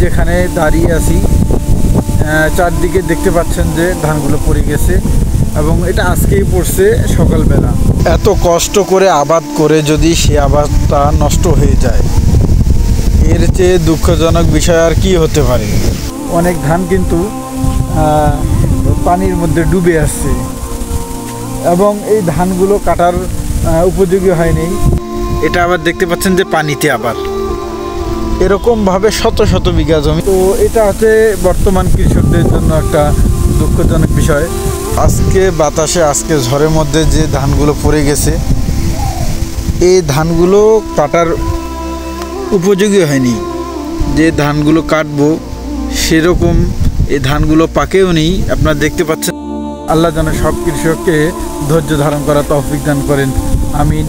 যেখানে দাঁড়িয়ে আছি চারদিকে দেখতে পাচ্ছেন যে ধানগুলো পড়ে গেছে এবং এটা আজকেই পড়ছে সকালবেলা। এত কষ্ট করে আবাদ করে যদি সে আবাদটা নষ্ট হয়ে যায়, এর চেয়ে দুঃখজনক বিষয় আর কি হতে পারে। অনেক ধান কিন্তু পানির মধ্যে ডুবে আসছে এবং এই ধানগুলো কাটার উপযোগী হয়নি। এটা আবার দেখতে পাচ্ছেন যে পানিতে আবার এরকমভাবে শত শত বিঘা জমি। তো এটা হচ্ছে বর্তমান কৃষকদের জন্য একটা দুঃখজনক বিষয়। আজকে বাতাসে, আজকে ঝড়ের মধ্যে যে ধানগুলো পড়ে গেছে, এই ধানগুলো কাটার উপযোগী হয়নি। যে ধানগুলো কাটবো সেরকম এই ধানগুলো পাকেও নেই। আপনারা দেখতে পাচ্ছেন। আল্লাহ যেন সব কৃষককে ধৈর্য ধারণ করা তৌফিক দান করেন, আমিন।